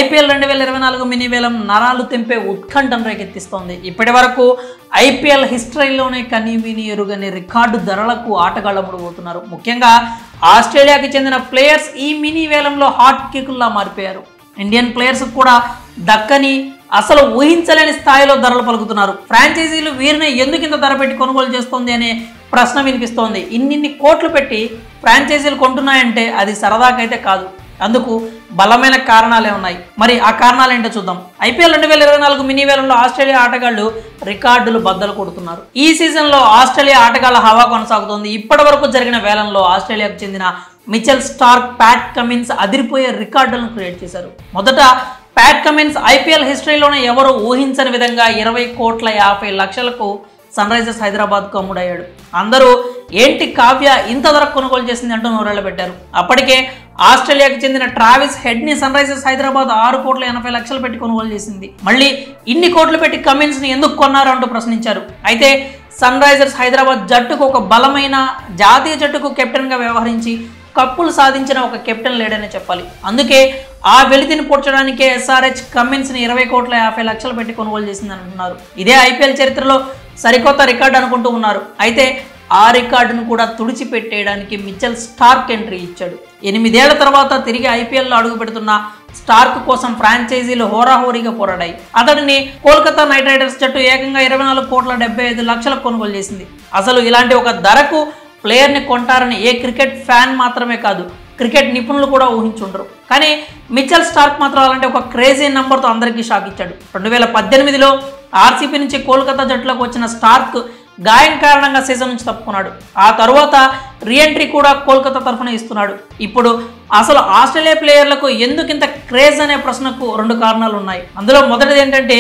IPL 2024 mini వేలం నరాలు తెంపే ఉత్కంఠను రేకెత్తిస్తోంది. ఇప్పటి వరకు ఐపీఎల్ హిస్టరీలోనే కనీవిని ఎరుగని రికార్డు ధరలకు ఆటగాళ్లు అమ్ముడుపోతున్నారు. ముఖ్యంగా ఆస్ట్రేలియాకి చెందిన ప్లేయర్స్ ఈ మినీ వేలంలో హాట్ కేకుల్లా మారిపోయారు. ఇండియన్ ప్లేయర్స్ కూడా దక్కని అసలు ఊహించలేని స్థాయిలో ధరలు పలుకుతున్నారు. ఫ్రాంచైజీలు వీరిని ఎందుకు ఇంత ధర పెట్టి కొనుగోలు చేస్తోంది అనే ప్రశ్న వినిపిస్తోంది. ఇన్ని కోట్లు పెట్టి ఫ్రాంచైజీలు కొంటున్నాయంటే అది సరదాకైతే కాదు, అందుకు బలమైన కారణాలే ఉన్నాయి. మరి ఆ కారణాలు ఏంటో చూద్దాం. ఐపీఎల్ 2024 మినీ వేలంలో ఆస్ట్రేలియా ఆటగాళ్లు రికార్డులు బద్దలు కొడుతున్నారు. ఈ సీజన్లో ఆస్ట్రేలియా ఆటగాళ్ల హవా కొనసాగుతోంది. ఇప్పటి వరకు జరిగిన వేలంలో ఆస్ట్రేలియాకు చెందిన మిచెల్ స్టార్క్, ప్యాట్ కమిన్స్ అదిరిపోయే రికార్డులను క్రియేట్ చేశారు. మొదట ప్యాట్ కమిన్స్ ఐపీఎల్ హిస్టరీలోనే ఎవరు ఊహించని విధంగా 20,50,00,000కు సన్ రైజర్స్ హైదరాబాద్కు అమ్ముడయ్యాడు. అందరూ ఏంటి కావ్య ఇంత ధర కొనుగోలు చేసింది అంటూ నోరెళ్ల పెట్టారు. అప్పటికే ఆస్ట్రేలియాకి చెందిన ట్రావిస్ హెడ్ని సన్ రైజర్స్ హైదరాబాద్ 6,80,00,000 పెట్టి కొనుగోలు చేసింది. మళ్ళీ ఇన్ని కోట్లు పెట్టి కమిన్స్ని ఎందుకు కొన్నారు అంటూ ప్రశ్నించారు. అయితే సన్ రైజర్స్ హైదరాబాద్ జట్టుకు ఒక బలమైన జాతీయ జట్టుకు కెప్టెన్గా వ్యవహరించి కప్పులు సాధించిన ఒక కెప్టెన్ లేడనే చెప్పాలి. అందుకే ఆ వెలితిని పూడ్చడానికే ఎస్ఆర్హెచ్ కమిన్స్ని 20,50,00,000 పెట్టి కొనుగోలు చేసిందని అంటున్నారు. ఇదే ఐపీఎల్ చరిత్రలో సరికొత్త రికార్డు అనుకుంటూ ఉన్నారు. అయితే ఆ రికార్డును కూడా తుడిచిపెట్టేయడానికి మిచెల్ స్టార్క్ ఎంట్రీ ఇచ్చాడు. 8 ఏళ్ల తర్వాత తిరిగి ఐపీఎల్లో అడుగు పెడుతున్న స్టార్క్ కోసం ఫ్రాంచైజీలు హోరాహోరీగా పోరాడాయి. అతడిని కోల్కతా నైట్ రైడర్స్ జట్టు ఏకంగా 24,75,00,000 కొనుగోలు చేసింది. అసలు ఇలాంటి ఒక ధరకు ప్లేయర్ని కొంటారని ఏ క్రికెట్ ఫ్యాన్ మాత్రమే కాదు, క్రికెట్ నిపుణులు కూడా ఊహించుండరు. కానీ మిచెల్ స్టార్క్ మాత్రం అలాంటి ఒక క్రేజీ నెంబర్తో అందరికీ షాక్ ఇచ్చాడు. 2018లో ఆర్సీబీ నుంచి కోల్కతా జట్టులోకి వచ్చిన స్టార్క్ గాయం కారణంగా సీజన్ నుంచి తప్పుకున్నాడు. ఆ తర్వాత రీఎంట్రీ కూడా కోల్కతా తరఫున ఇస్తున్నాడు. ఇప్పుడు అసలు ఆస్ట్రేలియా ప్లేయర్లకు ఎందుకు ఇంత క్రేజ్ అనే ప్రశ్నకు 2 కారణాలు ఉన్నాయి. అందులో మొదటిది ఏంటంటే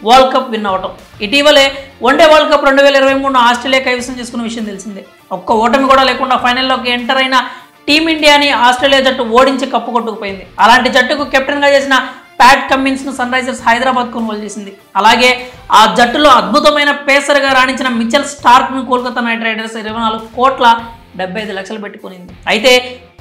వరల్డ్ కప్ విన్ అవటం. ఇటీవలే వన్డే వరల్డ్ కప్ 2023 ఆస్ట్రేలియా కైవసం చేసుకున్న విషయం తెలిసిందే. ఒక్క ఓటమి కూడా లేకుండా ఫైనల్లోకి ఎంటర్ అయిన టీమిండియాని ఆస్ట్రేలియా జట్టు ఓడించి కప్పు కొట్టుకుపోయింది. అలాంటి జట్టుకు కెప్టెన్గా చేసిన ప్యాట్ కమిన్స్ను సన్ రైజర్స్ హైదరాబాద్ కొనుగోలు చేసింది. అలాగే ఆ జట్టులో అద్భుతమైన పేసర్గా రాణించిన మిచెల్ స్టార్క్ను కోల్కతా నైట్ రైడర్స్ 24,75,00,000 పెట్టుకునింది. అయితే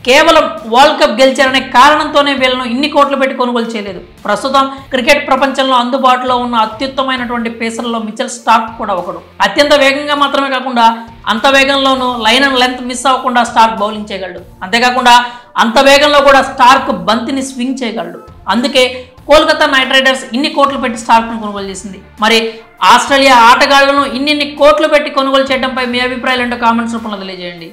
కేవలం వరల్డ్ కప్ గెలిచారనే కారణంతోనే వీళ్ళను ఇన్ని కోట్లు పెట్టి కొనుగోలు చేయలేదు. ప్రస్తుతం క్రికెట్ ప్రపంచంలో అందుబాటులో ఉన్న అత్యుత్తమైనటువంటి పేసర్లలో మిచెల్ స్టార్క్ కూడా ఒకడు. అత్యంత వేగంగా మాత్రమే కాకుండా అంత వేగంలోనూ లైన్ అండ్ లెంత్ మిస్ అవ్వకుండా స్టార్క్ బౌలింగ్ చేయగలడు. అంతేకాకుండా అంత వేగంలో కూడా స్టార్క్ బంతిని స్వింగ్ చేయగలడు. అందుకే కోల్కతా నైట్ రైడర్స్ ఇన్ని కోట్లు పెట్టి స్టార్క్ను కొనుగోలు చేసింది. మరి ఆస్ట్రేలియా ఆటగాళ్లను ఇన్ని కోట్లు పెట్టి కొనుగోలు చేయడంపై మీ అభిప్రాయాలు ఏంటో కామెంట్స్ రూపంలో తెలియజేయండి.